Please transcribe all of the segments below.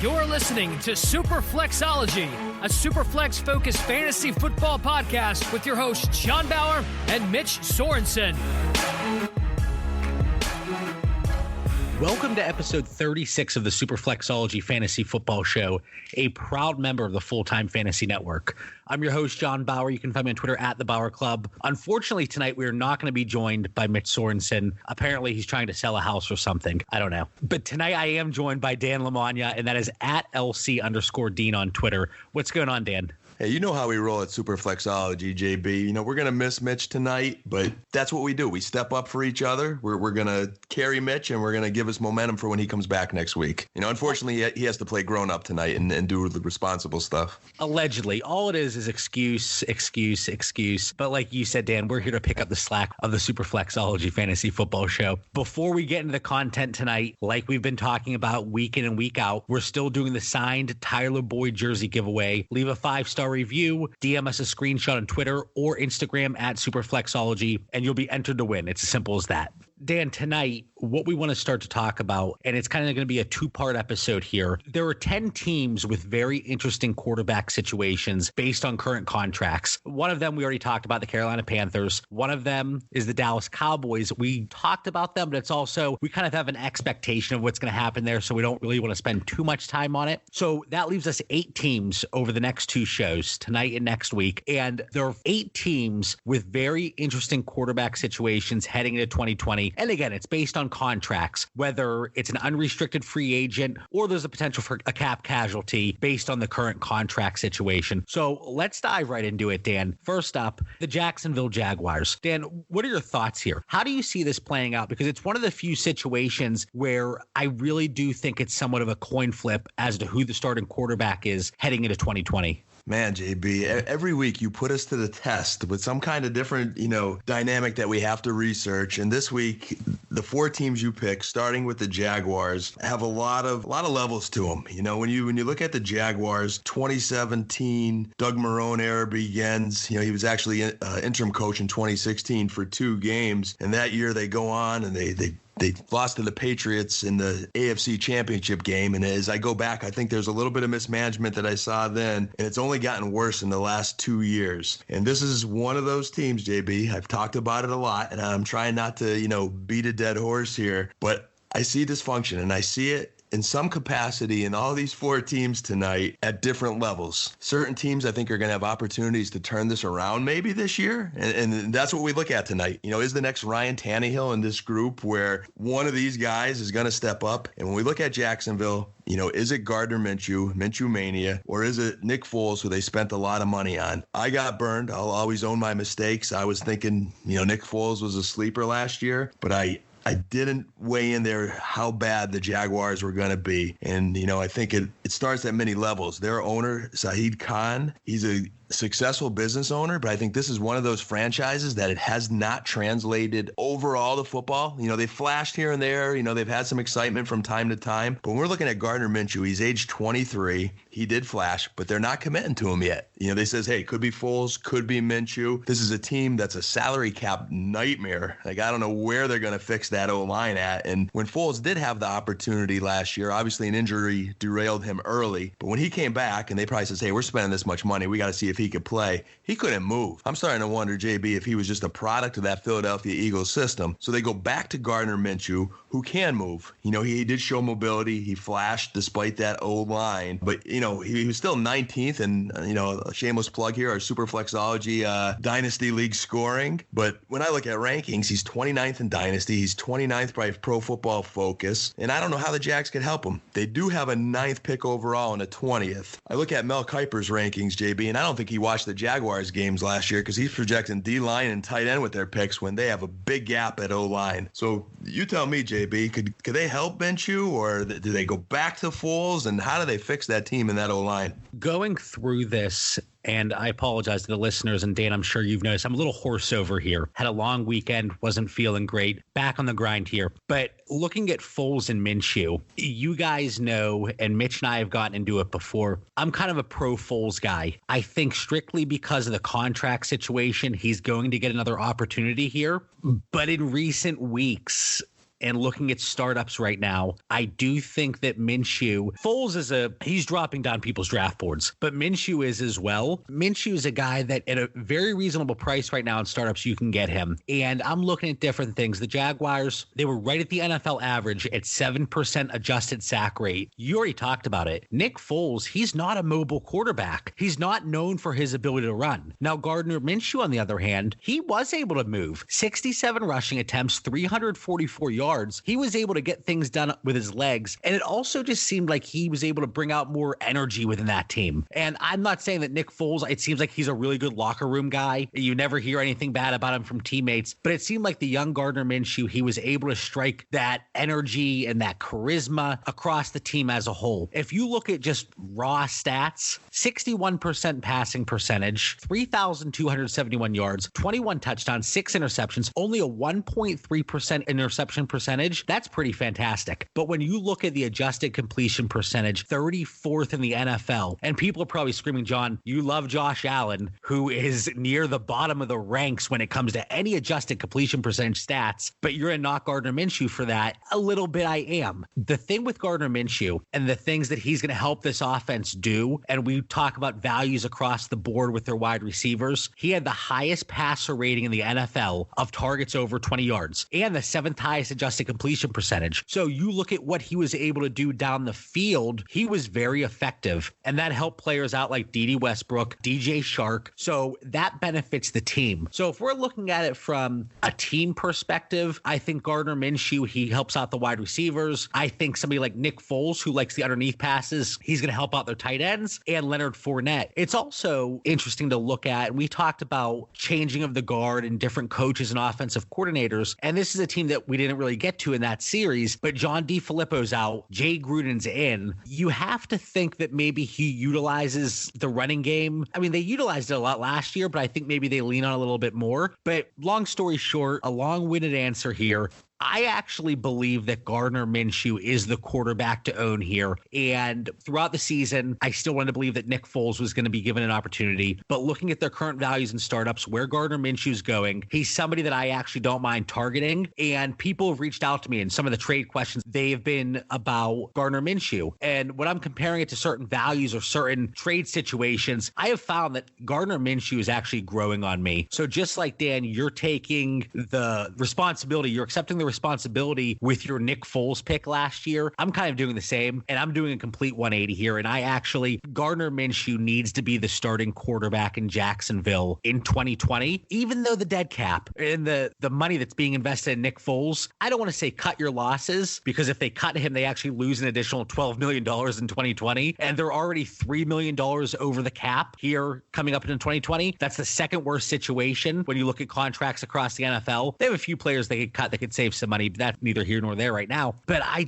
You're listening to Superflexology, a Superflex-focused fantasy football podcast with your hosts John Bauer and Mitch Sorensen. Welcome to episode 36 of the Superflexology Fantasy Football Show, a proud member of the Full-Time Fantasy Network. I'm your host, John Bauer. You can find me on Twitter at The Bauer Club. Unfortunately, tonight we are not going to be joined by Mitch Sorensen. Apparently, he's trying to sell a house or something. I don't know. But tonight I am joined by Dan Lamagna, and that is at LC_Dean on Twitter. What's going on, Dan? Hey, you know how we roll at Superflexology, JB. You know, we're going to miss Mitch tonight, but that's what we do. We step up for each other. We're going to carry Mitch, and we're going to give us momentum for when he comes back next week. You know, unfortunately, he has to play grown-up tonight and do the responsible stuff. Allegedly. All it is excuse. But like you said, Dan, we're here to pick up the slack of the Superflexology Fantasy Football Show. Before we get into the content tonight, like we've been talking about week in and week out, we're still doing the signed Tyler Boyd jersey giveaway. Leave a 5-star review, DM us a screenshot on Twitter or Instagram at Superflexology, and you'll be entered to win. It's as simple as that. Dan, tonight, what we want to start to talk about, and it's kind of going to be a two-part episode here. There are 10 teams with very interesting quarterback situations based on current contracts. One of them we already talked about, the Carolina Panthers. One of them is the Dallas Cowboys. We talked about them, but it's also, we kind of have an expectation of what's going to happen there, so we don't really want to spend too much time on it. So that leaves us 8 teams over the next 2 shows, tonight and next week. And there are 8 teams with very interesting quarterback situations heading into 2020. And again, it's based on contracts, whether it's an unrestricted free agent or there's a potential for a cap casualty based on the current contract situation. So let's dive right into it, Dan. First up, the Jacksonville Jaguars. Dan, what are your thoughts here? How do you see this playing out? Because it's one of the few situations where I really do think it's somewhat of a coin flip as to who the starting quarterback is heading into 2020. Man, JB, every week you put us to the test with some kind of different, dynamic that we have to research. And this week, the 4 teams you pick, starting with the Jaguars, have a lot of levels to them. You know, when you look at the Jaguars, 2017, Doug Marrone era begins. You know, he was actually interim coach in 2016 for 2 games. And that year they go on and they lost to the Patriots in the AFC Championship game. And as I go back, I think there's a little bit of mismanagement that I saw then, and it's only gotten worse in the last 2 years. And this is one of those teams, JB. I've talked about it a lot, and I'm trying not to, beat a dead horse here, but I see dysfunction, and I see it in some capacity in all these 4 teams tonight at different levels. Certain teams I think are going to have opportunities to turn this around maybe this year. And that's what we look at tonight. Is the next Ryan Tannehill in this group where one of these guys is going to step up? And when we look at Jacksonville, is it Gardner Minshew Mania, or is it Nick Foles, who they spent a lot of money on? I got burned. I'll always own my mistakes. I was thinking, Nick Foles was a sleeper last year, but I didn't weigh in there how bad the Jaguars were going to be. And, I think it starts at many levels. Their owner, Shahid Khan, he's a successful business owner, but I think this is one of those franchises that it has not translated overall to football. They flashed here and there. They've had some excitement from time to time. But when we're looking at Gardner Minshew, he's age 23. He did flash, but they're not committing to him yet. They says, hey, could be Foles, could be Minshew. This is a team that's a salary cap nightmare. Like, I don't know where they're going to fix that O-line at. And when Foles did have the opportunity last year, obviously an injury derailed him early. But when he came back and they probably says, hey, we're spending this much money, we got to see if he could play, he couldn't move. I'm starting to wonder, JB, if he was just a product of that Philadelphia Eagles system. So they go back to Gardner Minshew, who can move. He did show mobility. He flashed despite that O-line. But, he was still 19th and, a shameless plug here, our Superflexology Dynasty League scoring. But when I look at rankings, he's 29th in Dynasty. He's 29th by Pro Football Focus. And I don't know how the Jags could help him. They do have a 9th pick overall and a 20th. I look at Mel Kiper's rankings, JB, and I don't think he watched the Jaguars games last year because he's projecting D-line and tight end with their picks when they have a big gap at O-line. So you tell me, JB, could they help Minshew, or do they go back to Foles, and how do they fix that team in that O-line? Going through this, and I apologize to the listeners, and Dan, I'm sure you've noticed I'm a little hoarse over here. Had a long weekend, wasn't feeling great. Back on the grind here. But looking at Foles and Minshew, you guys know, and Mitch and I have gotten into it before, I'm kind of a pro Foles guy. I think strictly because of the contract situation, he's going to get another opportunity here. But in recent weeks, and looking at startups right now, I do think that Minshew, Foles he's dropping down people's draft boards, but Minshew is as well. Minshew is a guy that at a very reasonable price right now in startups, you can get him. And I'm looking at different things. The Jaguars, they were right at the NFL average at 7% adjusted sack rate. You already talked about it. Nick Foles, he's not a mobile quarterback. He's not known for his ability to run. Now, Gardner Minshew, on the other hand, he was able to move. 67 rushing attempts, 344 yards. He was able to get things done with his legs. And it also just seemed like he was able to bring out more energy within that team. And I'm not saying that Nick Foles, it seems like he's a really good locker room guy. You never hear anything bad about him from teammates, but it seemed like the young Gardner Minshew, he was able to strike that energy and that charisma across the team as a whole. If you look at just raw stats, 61% passing percentage, 3,271 yards, 21 touchdowns, 6 interceptions, only a 1.3% interception percentage. That's pretty fantastic. But when you look at the adjusted completion percentage, 34th in the NFL, and people are probably screaming, John, you love Josh Allen, who is near the bottom of the ranks when it comes to any adjusted completion percentage stats, but you're going to knock Gardner Minshew for that. A little bit I am. The thing with Gardner Minshew and the things that he's going to help this offense do, and we talk about values across the board with their wide receivers, he had the highest passer rating in the NFL of targets over 20 yards and the 7th highest adjusted completion percentage. So you look at what he was able to do down the field, he was very effective, and that helped players out like Dede Westbrook, DJ Shark. So that benefits the team. So if we're looking at it from a team perspective, I think Gardner Minshew, he helps out the wide receivers. I think somebody like Nick Foles, who likes the underneath passes, he's going to help out their tight ends, and Leonard Fournette. It's also interesting to look at. We talked about changing of the guard and different coaches and offensive coordinators, and this is a team that we didn't really get to in that series, but John DeFilippo's out, Jay Gruden's in. You have to think that maybe he utilizes the running game. I mean, they utilized it a lot last year, but I think maybe they lean on a little bit more. But long story short, a long-winded answer here. I actually believe that Gardner Minshew is the quarterback to own here. And throughout the season, I still wanted to believe that Nick Foles was going to be given an opportunity. But looking at their current values in startups, where Gardner Minshew's going, he's somebody that I actually don't mind targeting. And people have reached out to me, and some of the trade questions, they've been about Gardner Minshew. And when I'm comparing it to certain values or certain trade situations, I have found that Gardner Minshew is actually growing on me. So just like Dan, you're taking the responsibility, you're accepting the responsibility with your Nick Foles pick last year. I'm kind of doing the same, and I'm doing a complete 180 here. And Gardner Minshew needs to be the starting quarterback in Jacksonville in 2020, even though the dead cap and the money that's being invested in Nick Foles, I don't want to say cut your losses, because if they cut him, they actually lose an additional $12 million in 2020. And they're already $3 million over the cap here coming up in 2020. That's the second worst situation when you look at contracts across the NFL. They have a few players they could cut that could save some money, but that's neither here nor there right now. But I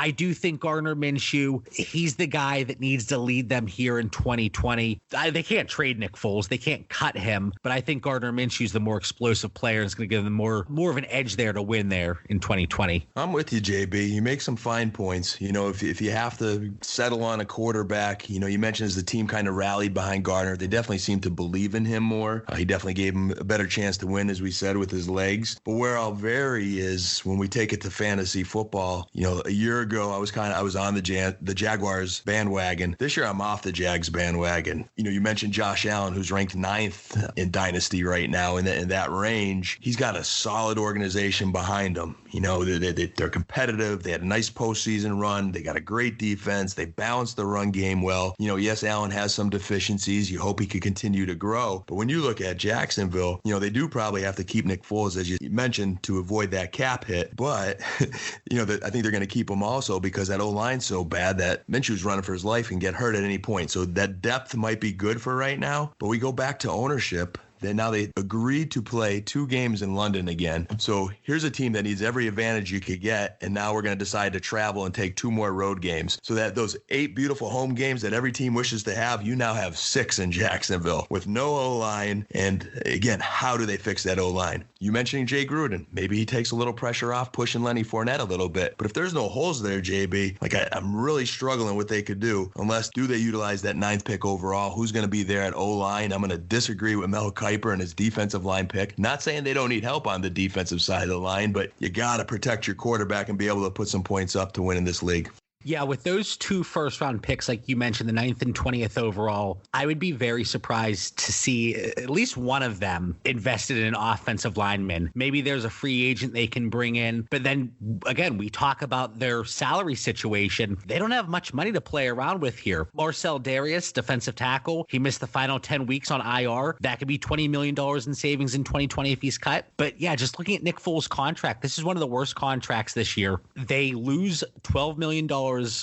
do think Gardner Minshew, he's the guy that needs to lead them here in 2020. They can't trade Nick Foles. They can't cut him, but I think Gardner Minshew's the more explosive player, and it's going to give them more of an edge there to win there in 2020. I'm with you, JB. You make some fine points. If you have to settle on a quarterback, you mentioned as the team kind of rallied behind Gardner, they definitely seem to believe in him more. He definitely gave him a better chance to win, as we said, with his legs. But where I'll vary is when we take it to fantasy football. A year ago, I was on the Jaguars bandwagon. This year, I'm off the Jags bandwagon. You mentioned Josh Allen, who's ranked 9th in Dynasty right now in that range. He's got a solid organization behind him. They're competitive. They had a nice postseason run. They got a great defense. They balanced the run game well. Yes, Allen has some deficiencies. You hope he could continue to grow. But when you look at Jacksonville, they do probably have to keep Nick Foles, as you mentioned, to avoid that cap hit. But, I think they're going to keep him also because that O-line's so bad that Minshew's running for his life and get hurt at any point. So that depth might be good for right now. But we go back to ownership. Then now they agreed to play 2 games in London again. So here's a team that needs every advantage you could get, and now we're going to decide to travel and take 2 more road games. So that those 8 beautiful home games that every team wishes to have, you now have 6 in Jacksonville with no O-line. And again, how do they fix that O-line? You mentioning Jay Gruden. Maybe he takes a little pressure off, pushing Lenny Fournette a little bit. But if there's no holes there, JB, I'm really struggling what they could do, unless do they utilize that 9th pick overall? Who's going to be there at O-line? I'm going to disagree with Mel Kiper Kiper and his defensive line pick. Not saying they don't need help on the defensive side of the line, but you got to protect your quarterback and be able to put some points up to win in this league. Yeah, with those 2 first-round picks, like you mentioned, the 9th and 20th overall, I would be very surprised to see at least one of them invested in an offensive lineman. Maybe there's a free agent they can bring in. But then, again, we talk about their salary situation. They don't have much money to play around with here. Marcel Darius, defensive tackle, he missed the final 10 weeks on IR. That could be $20 million in savings in 2020 if he's cut. But yeah, just looking at Nick Foles' contract, this is one of the worst contracts this year. They lose $12 million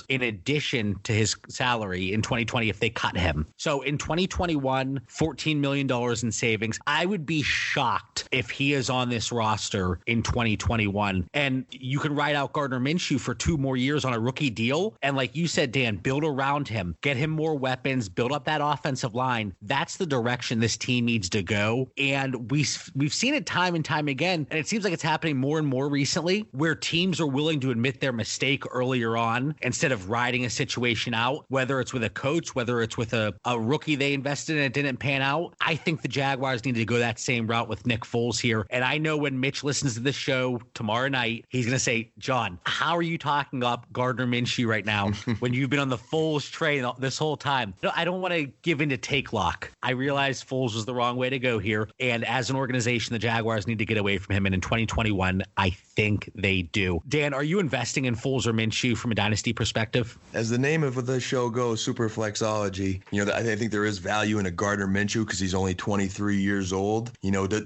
in addition to his salary in 2020 if they cut him. So in 2021, $14 million in savings. I would be shocked if he is on this roster in 2021. And you can ride out Gardner Minshew for 2 more years on a rookie deal. And like you said, Dan, build around him, get him more weapons, build up that offensive line. That's the direction this team needs to go. And we've seen it time and time again. And it seems like it's happening more and more recently where teams are willing to admit their mistake earlier on instead of riding a situation out, whether it's with a coach, whether it's with a rookie they invested in and it didn't pan out. I think the Jaguars need to go that same route with Nick Foles here. And I know when Mitch listens to this show tomorrow night, he's going to say, John, how are you talking up Gardner Minshew right now when you've been on the Foles train this whole time? No, I don't want to give in to take lock. I realize Foles was the wrong way to go here. And as an organization, the Jaguars need to get away from him. And in 2021, I think they do. Dan, are you investing in Foles or Minshew from a dynasty perspective? As the name of the show goes, Super Flexology, I think there is value in a Gardner Minshew because he's only 23 years old.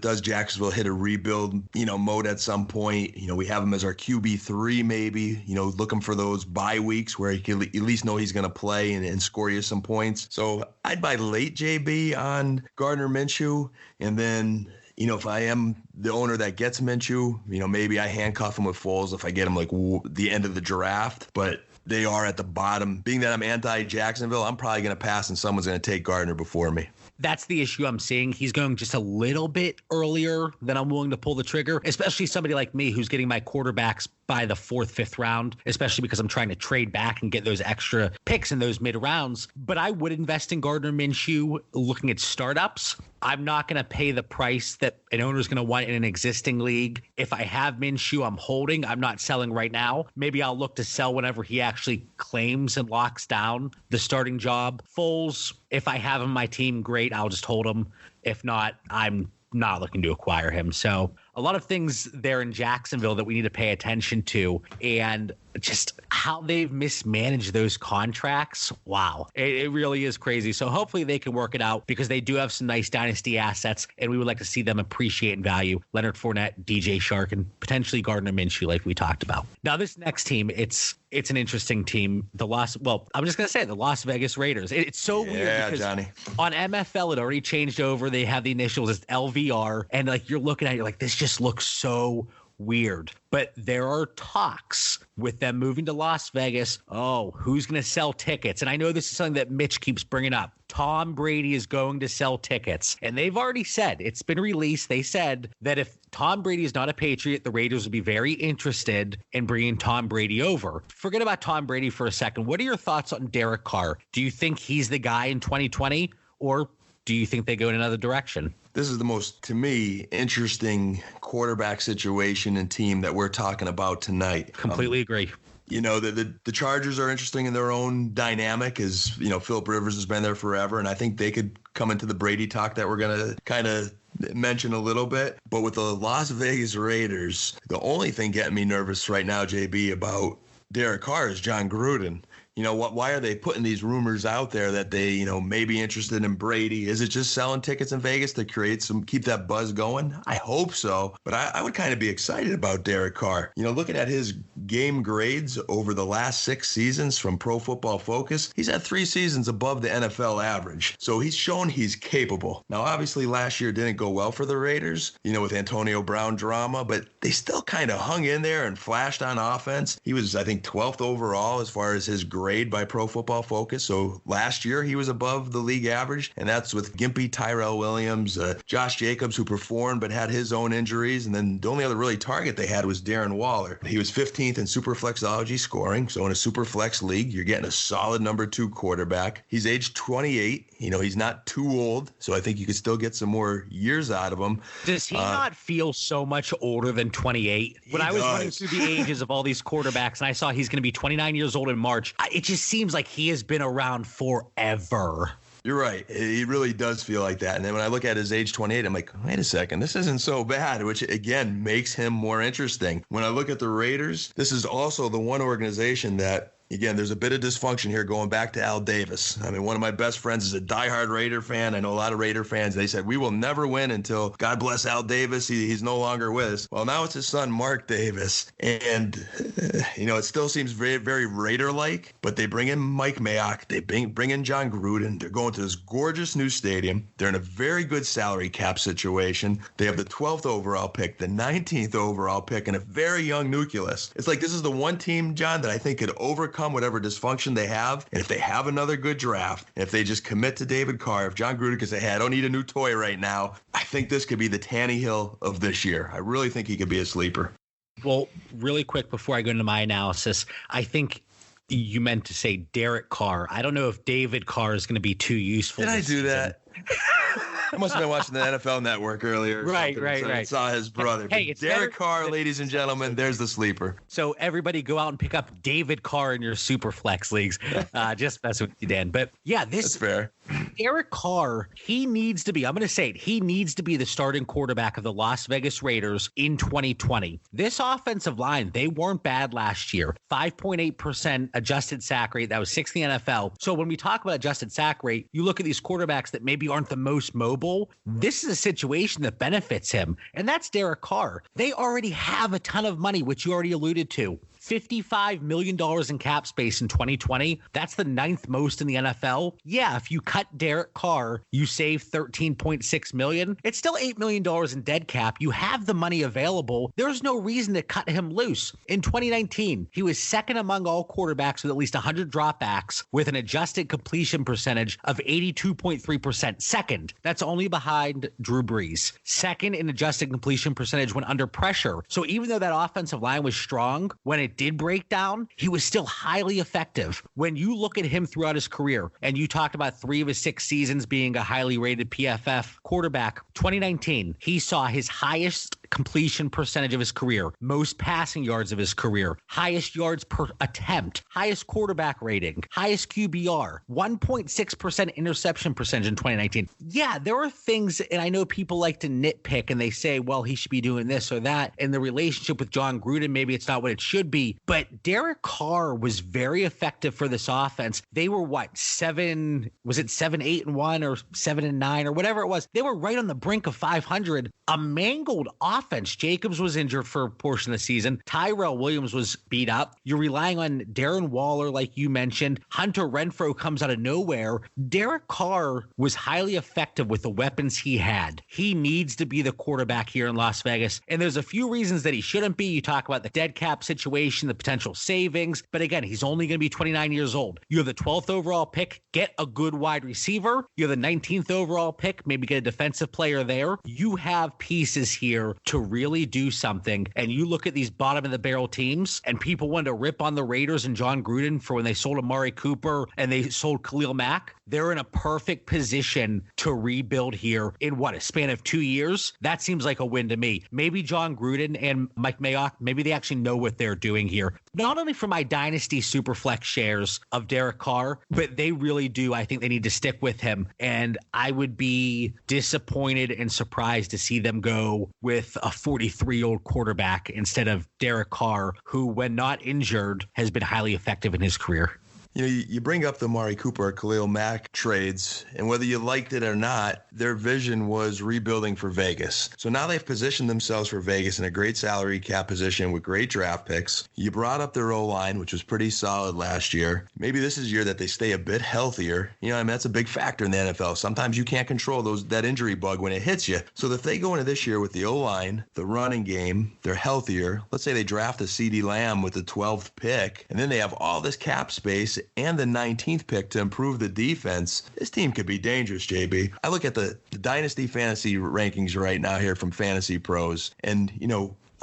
Does Jacksonville hit a rebuild, mode at some point? We have him as our QB3 maybe, looking for those bye weeks where he can at least know he's going to play and score you some points. So I'd buy late JB on Gardner Minshew. And then, if I am the owner that gets Minshew, maybe I handcuff him with Foles if I get him like the end of the draft. But they are at the bottom. Being that I'm anti-Jacksonville, I'm probably going to pass and someone's going to take Gardner before me. That's the issue I'm seeing. He's going just a little bit earlier than I'm willing to pull the trigger, especially somebody like me who's getting my quarterbacks by the 4th, 5th round, especially because I'm trying to trade back and get those extra picks in those mid rounds. But I would invest in Gardner Minshew looking at startups. I'm not going to pay the price that an owner is going to want in an existing league. If I have Minshew, I'm holding. I'm not selling right now. Maybe I'll look to sell whenever he actually claims and locks down the starting job. Foles, if I have him on my team, great. I'll just hold him. If not, I'm not looking to acquire him. So a lot of things there in Jacksonville that we need to pay attention to, and just how they've mismanaged those contracts. Wow. It really is crazy. So hopefully they can work it out because they do have some nice dynasty assets and we would like to see them appreciate and value Leonard Fournette, DJ Shark, and potentially Gardner Minshew like we talked about. Now this next team, it's an interesting team. The Las Vegas Raiders. It's so weird because Johnny. On MFL it already changed over. They have the initials as LVR and like you're looking at it, you're like, this just looks so weird. But there are talks with them moving to Las Vegas. Oh, who's going to sell tickets? And I know this is something that Mitch keeps bringing up. Tom Brady is going to sell tickets. And they've already said, it's been released, they said that if Tom Brady is not a Patriot, the Raiders would be very interested in bringing Tom Brady over. Forget about Tom Brady for a second. What are your thoughts on Derek Carr? Do you think he's the guy in 2020? Or do you think they go in another direction? This is the most, to me, interesting quarterback situation and team that we're talking about tonight. Completely agree. The Chargers are interesting in their own dynamic as, Phillip Rivers has been there forever. And I think they could come into the Brady talk that we're going to kind of mention a little bit. But with the Las Vegas Raiders, the only thing getting me nervous right now, JB, about Derek Carr is John Gruden. Why are they putting these rumors out there that they, may be interested in Brady? Is it just selling tickets in Vegas to keep that buzz going? I hope so. But I would kind of be excited about Derek Carr. Looking at his game grades over the last 6 seasons from Pro Football Focus, he's had 3 seasons above the NFL average. So he's shown he's capable. Now, obviously, last year didn't go well for the Raiders, with Antonio Brown drama, but they still kind of hung in there and flashed on offense. He was, I think, 12th overall as far as his grade grade by Pro Football Focus. So last year he was above the league average, and that's with Gimpy, Tyrell Williams, Josh Jacobs, who performed but had his own injuries, and then the only other really target they had was Darren Waller. He was 15th in Superflexology scoring. So in a Superflex league, you're getting a solid number 2 quarterback. He's age 28. He's not too old, so I think you could still get some more years out of him. Does he not feel so much older than 28? When I was running through the ages of all these quarterbacks and I saw he's going to be 29 years old in March, it just seems like he has been around forever. You're right. He really does feel like that. And then when I look at his age 28, I'm like, wait a second, this isn't so bad, which again makes him more interesting. When I look at the Raiders, this is also the one organization that, again, there's a bit of dysfunction here going back to Al Davis. I mean, one of my best friends is a diehard Raider fan. I know a lot of Raider fans. They said, we will never win until, God bless Al Davis, he's no longer with us. Well, now it's his son, Mark Davis. And, it still seems very, very Raider-like, but they bring in Mike Mayock. They bring in John Gruden. They're going to this gorgeous new stadium. They're in a very good salary cap situation. They have the 12th overall pick, the 19th overall pick, and a very young nucleus. It's like this is the one team, John, that I think could overcome whatever dysfunction they have. And if they have another good draft, and if they just commit to David Carr, if John Gruden can say, hey, I don't need a new toy right now, I think this could be the Tannehill of this year. I really think he could be a sleeper. Well, really quick before I go into my analysis, I think you meant to say Derek Carr. I don't know if David Carr is going to be too useful. Did I do that? I must have been watching the NFL Network earlier. Right. I saw his brother. Hey, it's Derek Carr, ladies and gentlemen, there's the sleeper. So everybody go out and pick up David Carr in your super flex leagues. Just messing with you, Dan. But yeah, that's fair. Derek Carr, he needs to be, I'm going to say it, he needs to be the starting quarterback of the Las Vegas Raiders in 2020. This offensive line, they weren't bad last year. 5.8% adjusted sack rate. That was 6th in the NFL. So when we talk about adjusted sack rate, you look at these quarterbacks that maybe aren't the most mobile. This is a situation that benefits him, and that's Derek Carr. They already have a ton of money, which you already alluded to. $55 million in cap space in 2020. That's the 9th most in the NFL. Yeah, if you cut Derek Carr, you save $13.6 million. It's still $8 million in dead cap. You have the money available. There's no reason to cut him loose. In 2019, he was second among all quarterbacks with at least 100 dropbacks with an adjusted completion percentage of 82.3%. Second, that's only behind Drew Brees. Second in adjusted completion percentage when under pressure. So even though that offensive line was strong, when it did break down, he was still highly effective. When you look at him throughout his career, and you talked about 3 of his 6 seasons being a highly rated PFF quarterback, 2019, he saw his highest completion percentage of his career, most passing yards of his career, highest yards per attempt, highest quarterback rating, highest QBR, 1.6% interception percentage in 2019. Yeah, there are things, and I know people like to nitpick and they say, well, he should be doing this or that. And the relationship with John Gruden, maybe it's not what it should be. But Derek Carr was very effective for this offense. They were 7-8-1 or 7-9 or whatever it was. They were right on the brink of 500. A mangled offense. Jacobs was injured for a portion of the season. Tyrell Williams was beat up. You're relying on Darren Waller, like you mentioned. Hunter Renfrow comes out of nowhere. Derek Carr was highly effective with the weapons he had. He needs to be the quarterback here in Las Vegas. And there's a few reasons that he shouldn't be. You talk about the dead cap situation, the potential savings. But again, he's only going to be 29 years old. You have the 12th overall pick. Get a good wide receiver. You have the 19th overall pick. Maybe get a defensive player there. You have pieces here to really do something. And you look at these bottom of the barrel teams, and people wanted to rip on the Raiders and John Gruden for when they sold Amari Cooper and they sold Khalil Mack. They're in a perfect position to rebuild here in a span of 2 years. That seems like a win to me. Maybe John Gruden and Mike Mayock, maybe they actually know what they're doing here. Not only for my dynasty Superflex shares of Derek Carr, but they really do. I think they need to stick with him. And I would be disappointed and surprised to see them go with a 43-year-old quarterback instead of Derek Carr, who, when not injured, has been highly effective in his career. You bring up the Amari Cooper or Khalil Mack trades, and whether you liked it or not, their vision was rebuilding for Vegas. So now they've positioned themselves for Vegas in a great salary cap position with great draft picks. You brought up their O-line, which was pretty solid last year. Maybe this is a year that they stay a bit healthier. That's a big factor in the NFL. Sometimes you can't control that injury bug when it hits you. So if they go into this year with the O-line, the running game, they're healthier. Let's say they draft a CeeDee Lamb with the 12th pick, and then they have all this cap space and the 19th pick to improve the defense, this team could be dangerous, JB. I look at the Dynasty Fantasy rankings right now here from Fantasy Pros, and,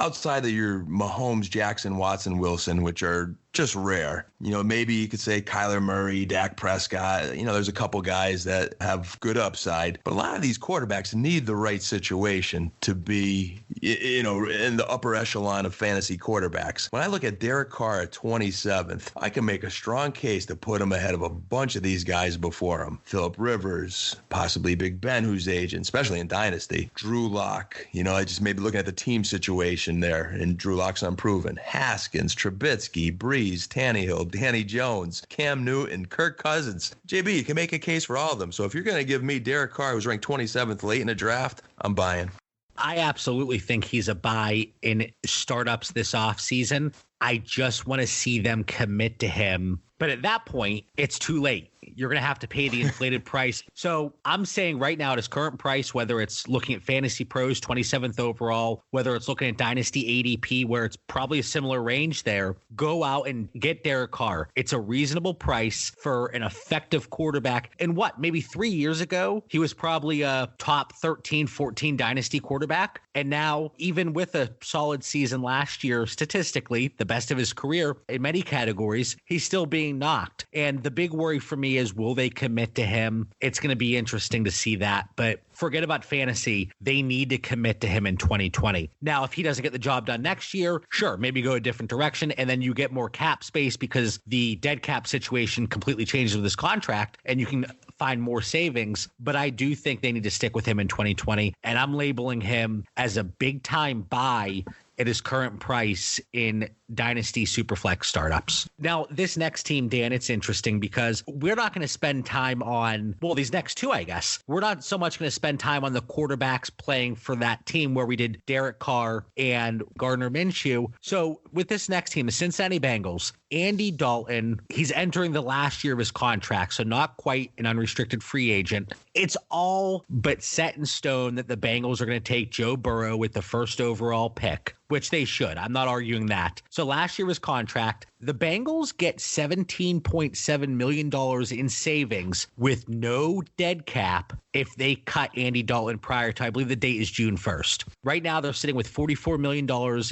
outside of your Mahomes, Jackson, Watson, Wilson, which are just rare. Maybe you could say Kyler Murray, Dak Prescott. There's a couple guys that have good upside, but a lot of these quarterbacks need the right situation to be, in the upper echelon of fantasy quarterbacks. When I look at Derek Carr at 27th, I can make a strong case to put him ahead of a bunch of these guys before him. Phillip Rivers, possibly Big Ben, who's aging, especially in Dynasty. Drew Lock, I just maybe looking at the team situation there, and Drew Lock's unproven. Haskins, Trubisky, Brees, Tannehill, Danny Jones, Cam Newton, Kirk Cousins. JB, you can make a case for all of them. So if you're going to give me Derek Carr, who's ranked 27th late in the draft, I'm buying. I absolutely think he's a buy in startups this offseason. I just want to see them commit to him. But at that point, it's too late. You're going to have to pay the inflated price. So I'm saying right now at his current price, whether it's looking at Fantasy Pros, 27th overall, whether it's looking at Dynasty ADP, where it's probably a similar range there, go out and get Derek Carr. It's a reasonable price for an effective quarterback. And maybe 3 years ago, he was probably a top 13, 14 Dynasty quarterback. And now, even with a solid season last year, statistically, the best of his career in many categories, he's still being knocked. And the big worry for me is, will they commit to him? It's going to be interesting to see that. But forget about fantasy. They need to commit to him in 2020. Now, if he doesn't get the job done next year, sure, maybe go a different direction. And then you get more cap space because the dead cap situation completely changes with this contract and you can find more savings. But I do think they need to stick with him in 2020. And I'm labeling him as a big time buy at his current price in Dynasty Superflex startups. Now, this next team, Dan, it's interesting because we're not going to spend time on, these next two, I guess. We're not so much going to spend time on the quarterbacks playing for that team where we did Derek Carr and Gardner Minshew. So with this next team, the Cincinnati Bengals, Andy Dalton, he's entering the last year of his contract, so not quite an unrestricted free agent. It's all but set in stone that the Bengals are going to take Joe Burrow with the first overall pick, which they should. I'm not arguing that. So last year was contract. The Bengals get $17.7 million in savings with no dead cap if they cut Andy Dalton prior to, I believe the date is June 1st. Right now, they're sitting with $44 million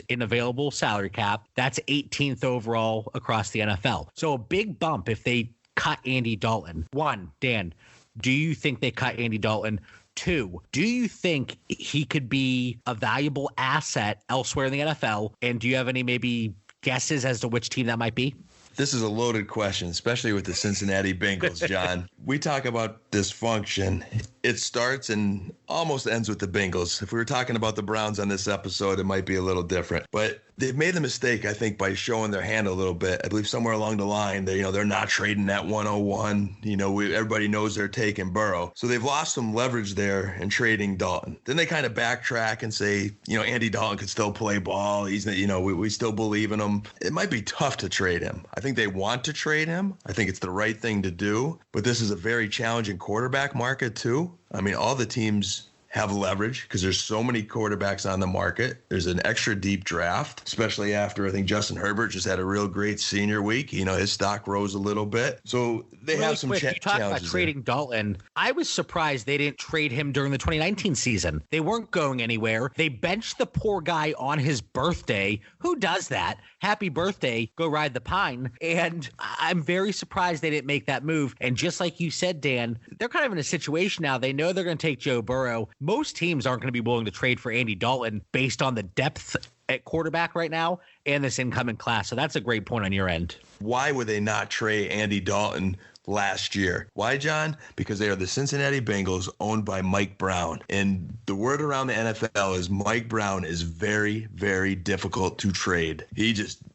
in available salary cap. That's 18th overall across the NFL. So a big bump if they cut Andy Dalton. One, Dan, do you think they cut Andy Dalton? Two, do you think he could be a valuable asset elsewhere in the NFL? And do you have any maybe guesses as to which team that might be? This is a loaded question, especially with the Cincinnati Bengals, John. We talk about dysfunction. It starts and almost ends with the Bengals. If we were talking about the Browns on this episode, it might be a little different. But they've made the mistake, I think, by showing their hand a little bit. I believe somewhere along the line, they're not trading that 101. Everybody knows they're taking Burrow. So they've lost some leverage there in trading Dalton. Then they kind of backtrack and say, Andy Dalton could still play ball. He's, we still believe in him. It might be tough to trade him. I think they want to trade him. I think it's the right thing to do. But this is a very challenging quarterback market, too. I mean, all the teams have leverage because there's so many quarterbacks on the market. There's an extra deep draft, especially after I think Justin Herbert just had a real great senior week. His stock rose a little bit. So they have some challenges. You talk about trading Dalton. I was surprised they didn't trade him during the 2019 season. They weren't going anywhere. They benched the poor guy on his birthday. Who does that? Happy birthday. Go ride the pine. And I'm very surprised they didn't make that move. And just like you said, Dan, they're kind of in a situation now. They know they're going to take Joe Burrow. Most teams aren't going to be willing to trade for Andy Dalton based on the depth at quarterback right now and this incoming class. So that's a great point on your end. Why would they not trade Andy Dalton last year? Why, John? Because they are the Cincinnati Bengals owned by Mike Brown. And the word around the NFL is Mike Brown is very, very difficult to trade. He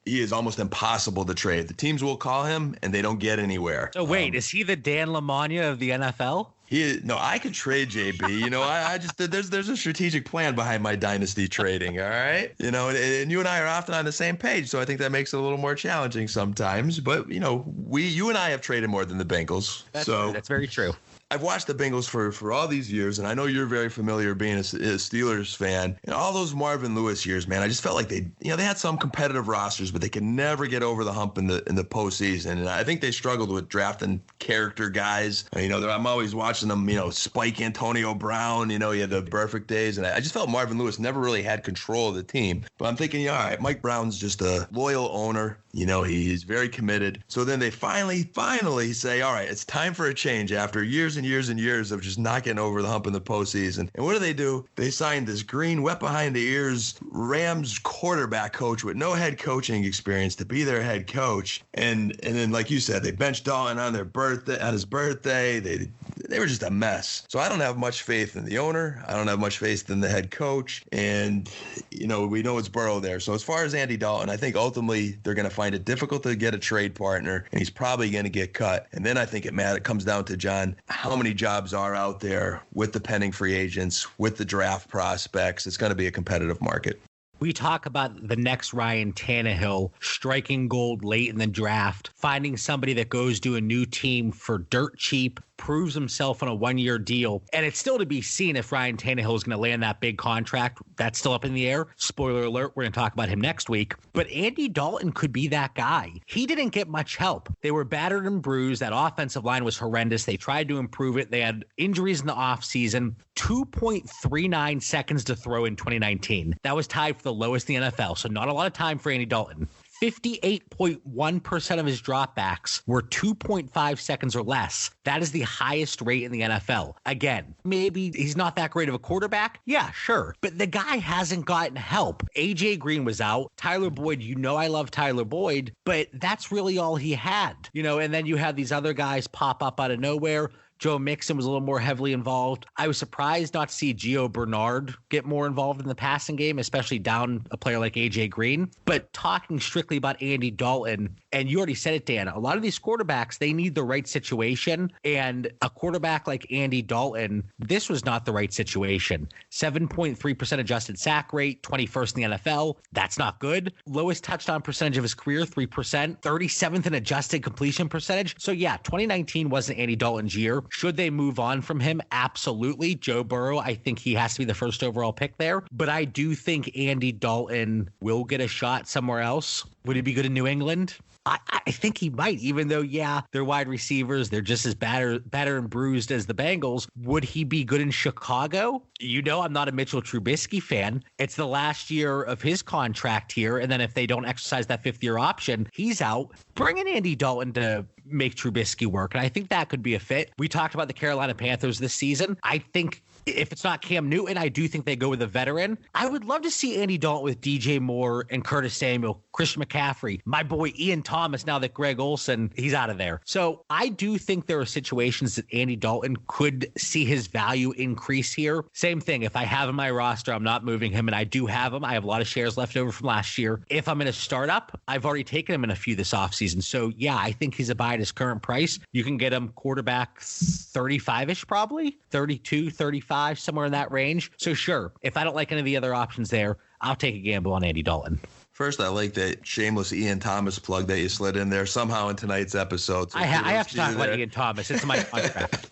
is almost impossible to trade. The teams will call him and they don't get anywhere. So wait, is he the Dan Lamagna of the NFL? I could trade JB. I just there's a strategic plan behind my dynasty trading. All right, and you and I are often on the same page, so I think that makes it a little more challenging sometimes. But you and I have traded more than the Bengals. That's very true. I've watched the Bengals for all these years, and I know you're very familiar being a Steelers fan. And all those Marvin Lewis years, man, I just felt like they had some competitive rosters, but they could never get over the hump in the postseason. And I think they struggled with drafting character guys. I'm always watching them, spike Antonio Brown. He had the perfect days, and I just felt Marvin Lewis never really had control of the team. But I'm thinking, all right, Mike Brown's just a loyal owner. He's very committed. So then they finally say, all right, it's time for a change after years and years and years of just not getting over the hump in the postseason. And what do? They signed this green, wet behind the ears Rams quarterback coach with no head coaching experience to be their head coach. And then, like you said, they benched Dalton on his birthday. They were just a mess. So I don't have much faith in the owner. I don't have much faith in the head coach. And, we know it's Burrow there. So as far as Andy Dalton, I think ultimately they're going to find it difficult to get a trade partner, and he's probably going to get cut. And then I think it comes down to, John, how many jobs are out there with the pending free agents, with the draft prospects. It's going to be a competitive market. We talk about the next Ryan Tannehill striking gold late in the draft, finding somebody that goes to a new team for dirt cheap, proves himself on a one-year deal. And it's still to be seen if Ryan Tannehill is going to land that big contract. That's still up in the air. Spoiler alert, we're going to talk about him next week. But Andy Dalton could be that guy. He didn't get much help. They were battered and bruised. That offensive line was horrendous. They tried to improve it. They had injuries in the offseason. 2.39 seconds to throw in 2019. That was tied for the lowest in the NFL. So not a lot of time for Andy Dalton. 58.1% of his dropbacks were 2.5 seconds or less. That is the highest rate in the NFL. Again, maybe he's not that great of a quarterback. Yeah, sure. But the guy hasn't gotten help. AJ Green was out. Tyler Boyd, I love Tyler Boyd, but that's really all he had. And then you had these other guys pop up out of nowhere. Joe Mixon was a little more heavily involved. I was surprised not to see Gio Bernard get more involved in the passing game, especially down a player like AJ Green. But talking strictly about Andy Dalton, and you already said it, Dan, a lot of these quarterbacks, they need the right situation. And a quarterback like Andy Dalton, this was not the right situation. 7.3% adjusted sack rate, 21st in the NFL. That's not good. Lowest touchdown percentage of his career, 3%. 37th in adjusted completion percentage. So yeah, 2019 wasn't Andy Dalton's year. Should they move on from him? Absolutely. Joe Burrow, I think he has to be the first overall pick there. But I do think Andy Dalton will get a shot somewhere else. Would he be good in New England? I think he might, even though, yeah, they're wide receivers. They're just as batter and bruised as the Bengals. Would he be good in Chicago? I'm not a Mitchell Trubisky fan. It's the last year of his contract here. And then if they don't exercise that fifth-year option, he's out. Bring in Andy Dalton to make Trubisky work. And I think that could be a fit. We talked about the Carolina Panthers this season. I think if it's not Cam Newton, I do think they go with a veteran. I would love to see Andy Dalton with DJ Moore and Curtis Samuel, Christian McCaffrey, my boy Ian Thomas, now that Greg Olsen, he's out of there. So I do think there are situations that Andy Dalton could see his value increase here. Same thing. If I have him in my roster, I'm not moving him, and I do have him. I have a lot of shares left over from last year. If I'm in a startup, I've already taken him in a few this offseason. So yeah, I think he's a buy at his current price. You can get him quarterback 35-ish probably, 32, 35. Somewhere in that range. So sure, if I don't like any of the other options there, I'll take a gamble on Andy Dalton. First, I like that shameless Ian Thomas plug that you slid in there somehow in tonight's episode. So I have to talk about Ian Thomas. It's my contract.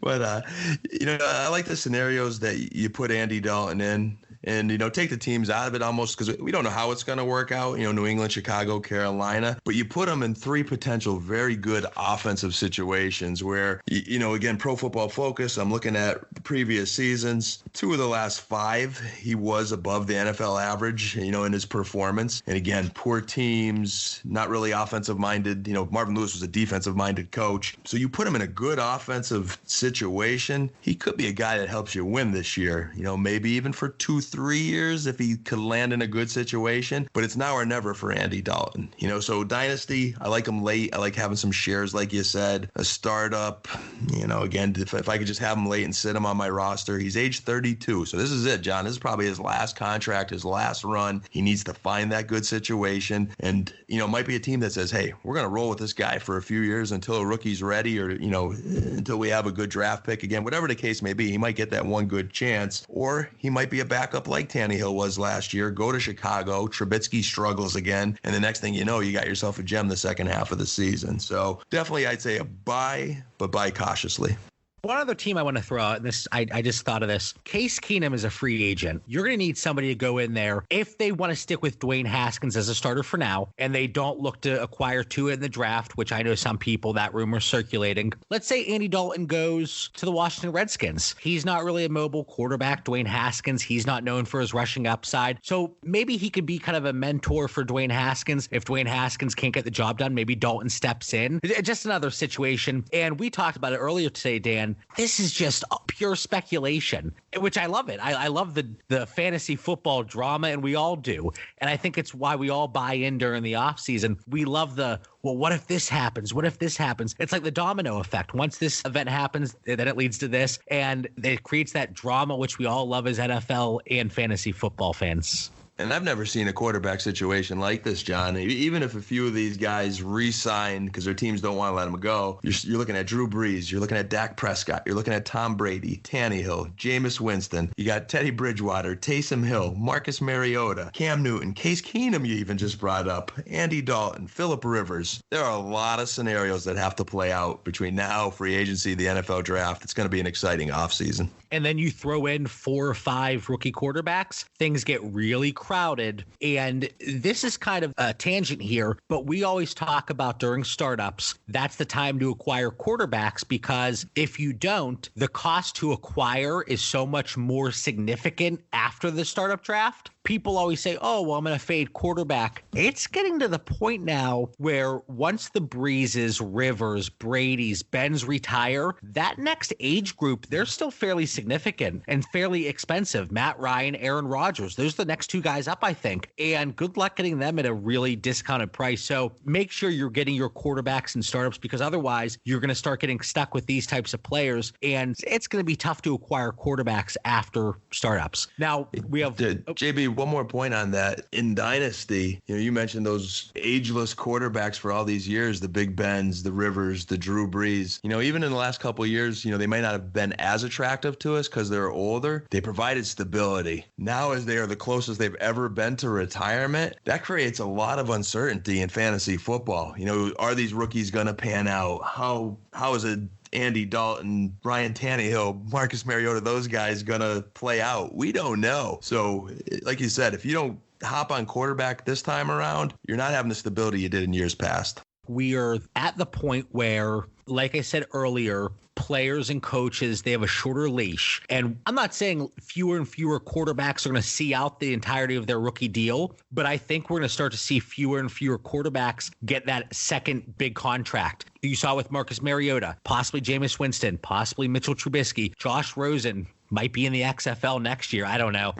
But, I like the scenarios that you put Andy Dalton in. And, take the teams out of it almost because we don't know how it's going to work out, New England, Chicago, Carolina. But you put them in three potential very good offensive situations where, again, Pro Football Focus, I'm looking at the previous seasons. 2 of the last 5, he was above the NFL average, in his performance. And again, poor teams, not really offensive-minded. Marvin Lewis was a defensive-minded coach. So you put him in a good offensive situation, he could be a guy that helps you win this year, maybe even for 2-3 years if he could land in a good situation, but it's now or never for Andy Dalton. So Dynasty, I like him late. I like having some shares, like you said, a startup, again, if I could just have him late and sit him on my roster. He's age 32. So this is it, John. This is probably his last contract, his last run. He needs to find that good situation. And, it might be a team that says, hey, we're going to roll with this guy for a few years until a rookie's ready or, until we have a good draft pick again, whatever the case may be. He might get that one good chance, or he might be a backup like Tannehill was last year, go to Chicago, Trubisky struggles again, and the next thing you know, you got yourself a gem the second half of the season. So definitely I'd say a buy, but buy cautiously. One other team I want to throw out, and this I just thought of this. Case Keenum is a free agent. You're going to need somebody to go in there if they want to stick with Dwayne Haskins as a starter for now, and they don't look to acquire Tua in the draft, which I know some people, that rumor circulating. Let's say Andy Dalton goes to the Washington Redskins. He's not really a mobile quarterback. Dwayne Haskins, he's not known for his rushing upside. So maybe he could be kind of a mentor for Dwayne Haskins. If Dwayne Haskins can't get the job done, maybe Dalton steps in. Just another situation. And we talked about it earlier today, Dan. This is just pure speculation, which I love it. I love the fantasy football drama, and we all do. And I think it's why we all buy in during the offseason. We love what if this happens? What if this happens? It's like the domino effect. Once this event happens, then it leads to this, and it creates that drama, which we all love as NFL and fantasy football fans. And I've never seen a quarterback situation like this, John. Even if a few of these guys re-sign because their teams don't want to let them go, you're looking at Drew Brees, you're looking at Dak Prescott, you're looking at Tom Brady, Tannehill, Jameis Winston, you got Teddy Bridgewater, Taysom Hill, Marcus Mariota, Cam Newton, Case Keenum you even just brought up, Andy Dalton, Phillip Rivers. There are a lot of scenarios that have to play out between now, free agency, the NFL draft. It's going to be an exciting offseason. And then you throw in 4 or 5 rookie quarterbacks, things get really crowded. And this is kind of a tangent here, but we always talk about during startups, that's the time to acquire quarterbacks, because if you don't, the cost to acquire is so much more significant after the startup draft. People always say, oh, well, I'm going to fade quarterback. It's getting to the point now where once the Breezes, Rivers, Brady's, Bens retire, that next age group, they're still fairly significant and fairly expensive. Matt Ryan, Aaron Rodgers, those are the next 2 guys up, I think. And good luck getting them at a really discounted price. So make sure you're getting your quarterbacks in startups, because otherwise you're going to start getting stuck with these types of players. And it's going to be tough to acquire quarterbacks after startups. Now, we have... JB, one more point on that. In Dynasty, you mentioned those ageless quarterbacks for all these years, the Big Bens, the Rivers, the Drew Brees. Even in the last couple of years, they might not have been as attractive to us because they're older. They provided stability. Now, as they are the closest they've ever been to retirement, that creates a lot of uncertainty in fantasy football. Are these rookies going to pan out? How is it Andy Dalton, Ryan Tannehill, Marcus Mariota, those guys going to play out? We don't know. So, like you said, if you don't hop on quarterback this time around, you're not having the stability you did in years past. We are at the point where, like I said earlier, players and coaches, they have a shorter leash. And I'm not saying fewer and fewer quarterbacks are going to see out the entirety of their rookie deal, but I think we're going to start to see fewer and fewer quarterbacks get that second big contract. You saw with Marcus Mariota, possibly Jameis Winston, possibly Mitchell Trubisky, Josh Rosen might be in the XFL next year. I don't know.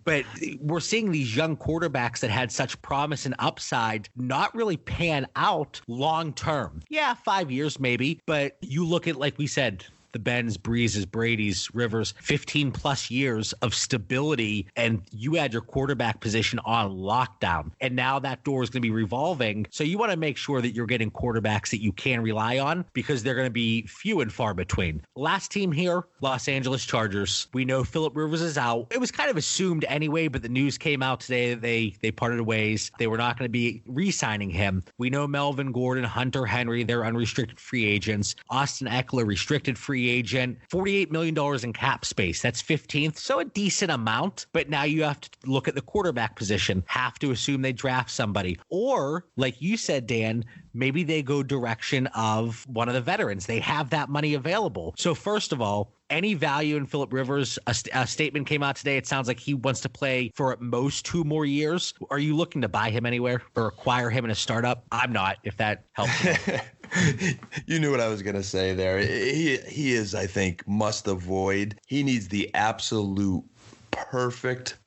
But we're seeing these young quarterbacks that had such promise and upside not really pan out long term. Yeah, 5 years maybe. But you look at, like we said, the Bens, Breezes, Brady's, Rivers, 15 plus years of stability, and you had your quarterback position on lockdown. And now that door is going to be revolving. So you want to make sure that you're getting quarterbacks that you can rely on, because they're going to be few and far between. Last team here, Los Angeles Chargers. We know Phillip Rivers is out. It was kind of assumed anyway, but the news came out today that they parted ways. They were not going to be re-signing him. We know Melvin Gordon, Hunter Henry, they're unrestricted free agents. Austin Eckler, restricted free agent. $48 million in cap space. That's 15th, so a decent amount. But now you have to look at the quarterback position. Have to assume they draft somebody. Or, like you said, Dan, maybe they go direction of one of the veterans. They have that money available. So first of all, any value in Phillip Rivers? A statement came out today. It sounds like he wants to play for at most 2 more years. Are you looking to buy him anywhere or acquire him in a startup? I'm not, if that helps. You knew what I was going to say there. He is, I think, must avoid. He needs the absolute perfect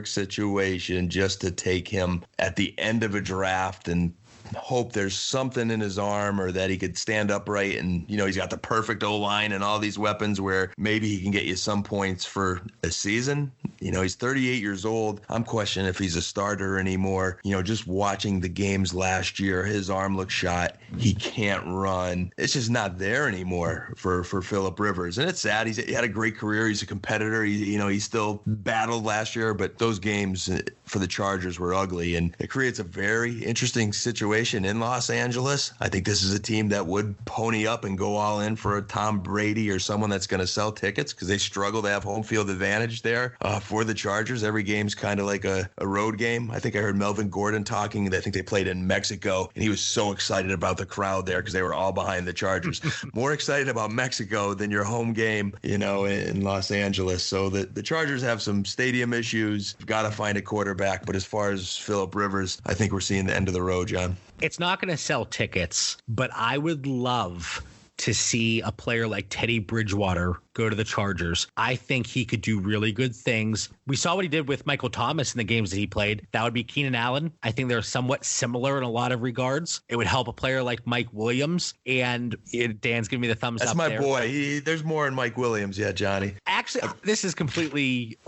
situation just to take him at the end of a draft and hope there's something in his arm, or that he could stand upright and, he's got the perfect O-line and all these weapons where maybe he can get you some points for a season. He's 38 years old. I'm questioning if he's a starter anymore. Just watching the games last year, his arm looked shot. He can't run. It's just not there anymore for Phillip Rivers. And it's sad. He had a great career. He's a competitor. He still battled last year, but those games for the Chargers were ugly. And it creates a very interesting situation in Los Angeles. I think this is a team that would pony up and go all in for a Tom Brady or someone that's going to sell tickets, because they struggle to have home field advantage there for the Chargers. Every game's kind of like a road game. I think I heard Melvin Gordon talking. I think they played in Mexico, and he was so excited about the crowd there because they were all behind the Chargers. More excited about Mexico than your home game, in Los Angeles. So the Chargers have some stadium issues. You've got to find a quarterback. But as far as Phillip Rivers, I think we're seeing the end of the road, John. It's not going to sell tickets, but I would love to see a player like Teddy Bridgewater go to the Chargers. I think he could do really good things. We saw what he did with Michael Thomas in the games that he played. That would be Keenan Allen. I think they're somewhat similar in a lot of regards. It would help a player like Mike Williams. And Dan's giving me the thumbs up there. That's my boy. There's more in Mike Williams. Yeah, Johnny. Actually, this is completely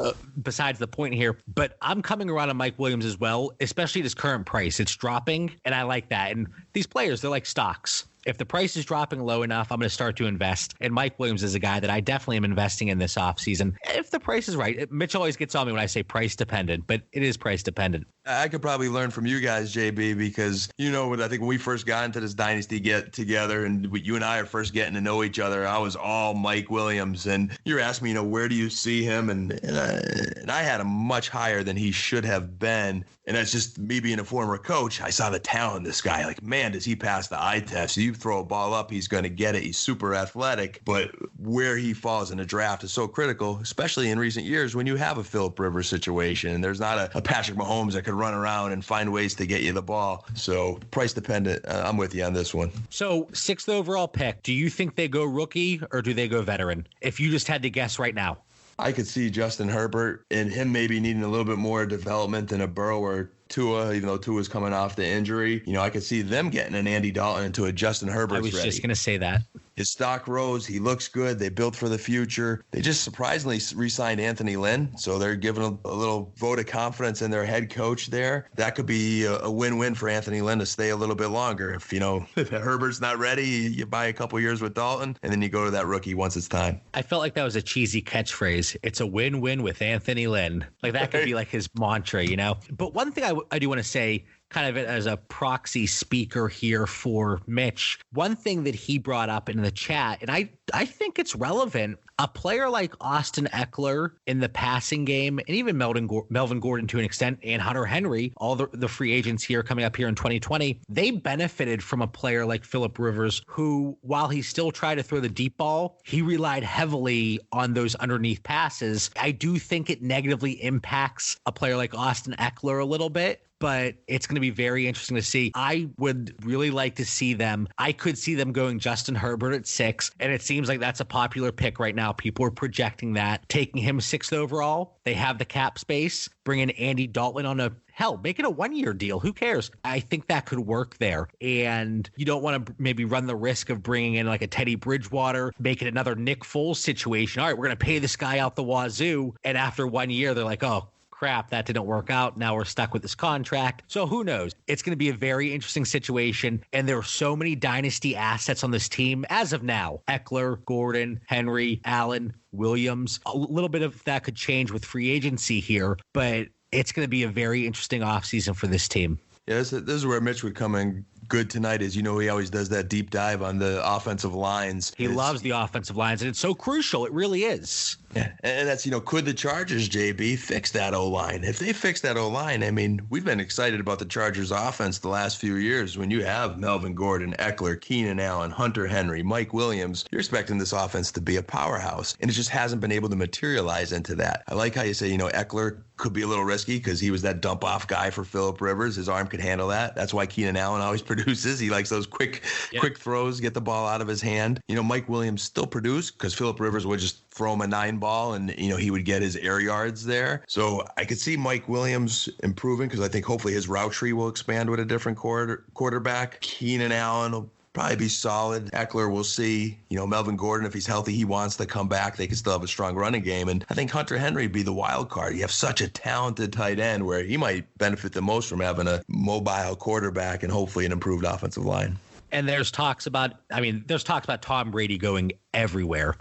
besides the point here, but I'm coming around on Mike Williams as well, especially at his current price. It's dropping, and I like that. And these players, they're like stocks. If the price is dropping low enough, I'm going to start to invest. And Mike Williams is a guy that I definitely am investing in this offseason. If the price is right. Mitch always gets on me when I say price dependent, but it is price dependent. I could probably learn from you guys, JB, because, I think when we first got into this dynasty get together and you and I are first getting to know each other, I was all Mike Williams. And you're asking me, where do you see him? And I had him much higher than he should have been. And that's just me being a former coach. I saw the talent in this guy. Like, man, does he pass the eye test? You throw a ball up, he's going to get it. He's super athletic. But where he falls in a draft is so critical, especially in recent years when you have a Phillip Rivers situation. And there's not a Patrick Mahomes that could run around and find ways to get you the ball. So price dependent. I'm with you on this one. So 6th overall pick, do you think they go rookie or do they go veteran? If you just had to guess right now. I could see Justin Herbert and him maybe needing a little bit more development than a Burrow or Tua, even though Tua's coming off the injury. I could see them getting an Andy Dalton into a Justin Herbert. I was just going to say that. His stock rose. He looks good. They built for the future. They just surprisingly re-signed Anthony Lynn, so they're giving a little vote of confidence in their head coach there. That could be a win-win for Anthony Lynn to stay a little bit longer. If, if Herbert's not ready, you buy a couple years with Dalton, and then you go to that rookie once it's time. I felt like that was a cheesy catchphrase. It's a win-win with Anthony Lynn. Like that could be like his mantra, But one thing I do want to say, kind of as a proxy speaker here for Mitch, one thing that he brought up in the chat, and I think it's relevant, a player like Austin Eckler in the passing game, and even Melvin Gordon to an extent, and Hunter Henry, all the free agents here coming up here in 2020, they benefited from a player like Phillip Rivers, who, while he still tried to throw the deep ball, he relied heavily on those underneath passes. I do think it negatively impacts a player like Austin Eckler a little bit, but it's going to be very interesting to see. I would really like to see them. I could see them going Justin Herbert at 6, and it seems like that's a popular pick right now. People are projecting that. Taking him 6th overall, they have the cap space. Bringing Andy Dalton on make it a 1-year deal. Who cares? I think that could work there. And you don't want to maybe run the risk of bringing in like a Teddy Bridgewater, make it another Nick Foles situation. All right, we're going to pay this guy out the wazoo. And after 1 year, they're like, oh, crap, that didn't work out. Now we're stuck with this contract. So who knows? It's going to be a very interesting situation. And there are so many dynasty assets on this team as of now. Eckler, Gordon, Henry, Allen, Williams. A little bit of that could change with free agency here, but it's going to be a very interesting offseason for this team. Yeah, this is where Mitch would come in good tonight. He always does that deep dive on the offensive lines. He loves the offensive lines, and it's so crucial. It really is. Yeah, and that's, could the Chargers, JB, fix that O-line? If they fix that O-line, we've been excited about the Chargers offense the last few years. When you have Melvin Gordon, Eckler, Keenan Allen, Hunter Henry, Mike Williams, you're expecting this offense to be a powerhouse, and it just hasn't been able to materialize into that. I like how you say, Eckler could be a little risky because he was that dump-off guy for Phillip Rivers. His arm could handle that. That's why Keenan Allen always produces. He likes those quick throws, get the ball out of his hand. Mike Williams still produced because Phillip Rivers would just throw him a 9-ball and, he would get his air yards there. So I could see Mike Williams improving because I think hopefully his route tree will expand with a different quarterback. Keenan Allen will probably be solid. Eckler, we'll see. Melvin Gordon, if he's healthy, he wants to come back. They can still have a strong running game. And I think Hunter Henry would be the wild card. You have such a talented tight end where he might benefit the most from having a mobile quarterback and hopefully an improved offensive line. And there's talks about Tom Brady going everywhere.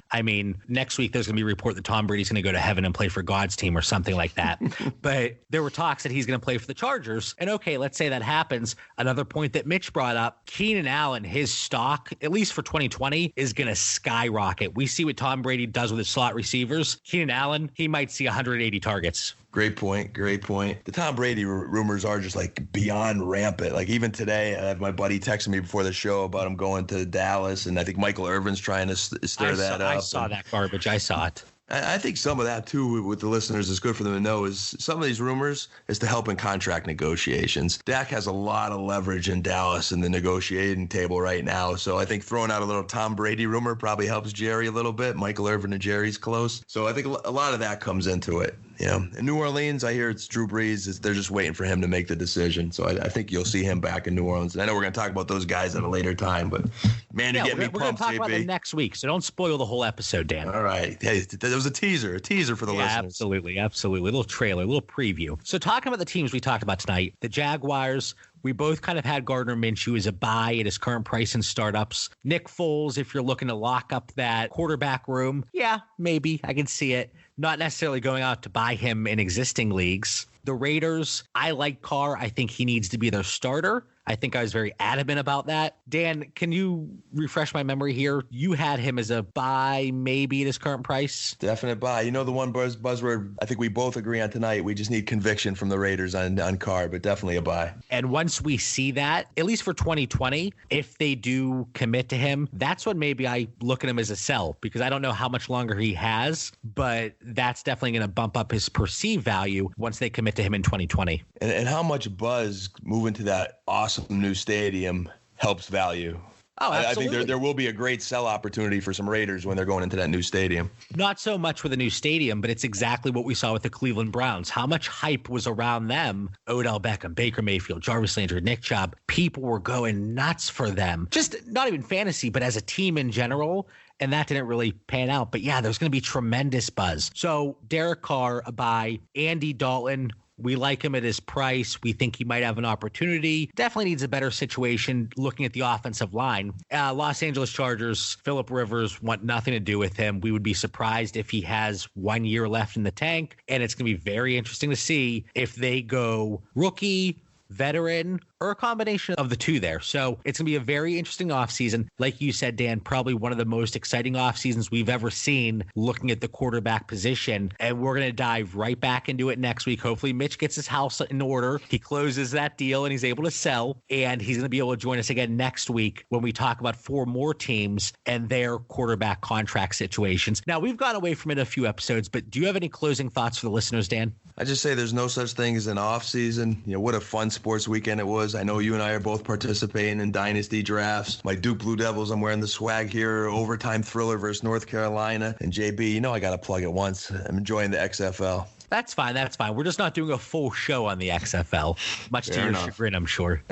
Next week there's going to be a report that Tom Brady's going to go to heaven and play for God's team or something like that. But there were talks that he's going to play for the Chargers. And okay, let's say that happens. Another point that Mitch brought up, Keenan Allen, his stock, at least for 2020, is going to skyrocket. We see what Tom Brady does with his slot receivers. Keenan Allen, he might see 180 targets. Great point. The Tom Brady rumors are just beyond rampant. Even today, I have my buddy texting me before the show about him going to Dallas, and I think Michael Irvin's trying to stir that up. I saw that garbage. I saw it. I think some of that, too, with the listeners is good for them to know is some of these rumors is to help in contract negotiations. Dak has a lot of leverage in Dallas in the negotiating table right now. So I think throwing out a little Tom Brady rumor probably helps Jerry a little bit. Michael Irvin and Jerry's close. So I think a lot of that comes into it. In New Orleans, I hear it's Drew Brees. They're just waiting for him to make the decision. So I think you'll see him back in New Orleans. And I know we're going to talk about those guys at a later time, but man, you get me pumped, we're going to talk about them next week, so don't spoil the whole episode, Dan. All right. Hey, that was a teaser for the listeners. Absolutely. A little trailer, a little preview. So talking about the teams we talked about tonight, the Jaguars, we both kind of had Gardner Minshew as a buy at his current price in startups. Nick Foles, if you're looking to lock up that quarterback room, yeah, maybe. I can see it. Not necessarily going out to buy him in existing leagues. The Raiders, I like Carr. I think he needs to be their starter. I think I was very adamant about that. Dan, can you refresh my memory here? You had him as a buy, maybe at his current price? Definite buy. The one buzzword I think we both agree on tonight, we just need conviction from the Raiders on Carr, but definitely a buy. And once we see that, at least for 2020, if they do commit to him, that's when maybe I look at him as a sell, because I don't know how much longer he has, but that's definitely going to bump up his perceived value once they commit to him in 2020. And how much buzz moving to that awesome new stadium helps value. Oh, absolutely. I think there will be a great sell opportunity for some Raiders when they're going into that new stadium. Not so much with a new stadium, but it's exactly what we saw with the Cleveland Browns. How much hype was around them? Odell Beckham, Baker Mayfield, Jarvis Landry, Nick Chubb. People were going nuts for them. Just not even fantasy, but as a team in general. And that didn't really pan out. But yeah, there's going to be tremendous buzz. So Derek Carr, a buy. Andy Dalton, we like him at his price. We think he might have an opportunity. Definitely needs a better situation looking at the offensive line. Los Angeles Chargers, Phillip Rivers want nothing to do with him. We would be surprised if he has 1 year left in the tank. And it's going to be very interesting to see if they go rookie, veteran, or a combination of the two there. So it's going to be a very interesting offseason. Like you said, Dan, probably one of the most exciting offseasons we've ever seen looking at the quarterback position. And we're going to dive right back into it next week. Hopefully Mitch gets his house in order. He closes that deal and he's able to sell. And he's going to be able to join us again next week when we talk about 4 more teams and their quarterback contract situations. Now, we've gone away from it a few episodes, but do you have any closing thoughts for the listeners, Dan? I just say there's no such thing as an off season. What a fun sports weekend it was. I know you and I are both participating in dynasty drafts. My Duke Blue Devils, I'm wearing the swag here. Overtime thriller versus North Carolina. And JB, I got to plug it once. I'm enjoying the XFL. That's fine. We're just not doing a full show on the XFL, much to your chagrin, I'm sure.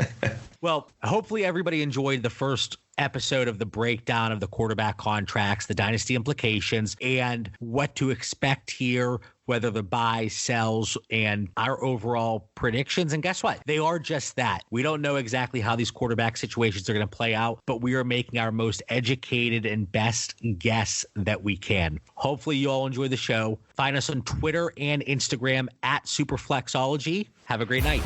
Well, hopefully everybody enjoyed the first episode of the breakdown of the quarterback contracts, the dynasty implications, and what to expect here, whether the buy, sells, and our overall predictions. And guess what? They are just that. We don't know exactly how these quarterback situations are going to play out, but we are making our most educated and best guess that we can. Hopefully you all enjoy the show. Find us on Twitter and Instagram at Superflexology. Have a great night.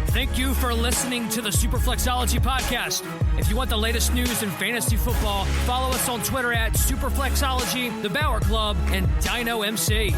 Thank you for listening to the Superflexology podcast. If you want the latest news in fantasy football, follow us on Twitter at Superflexology, The Bauer Club, and Dino MC.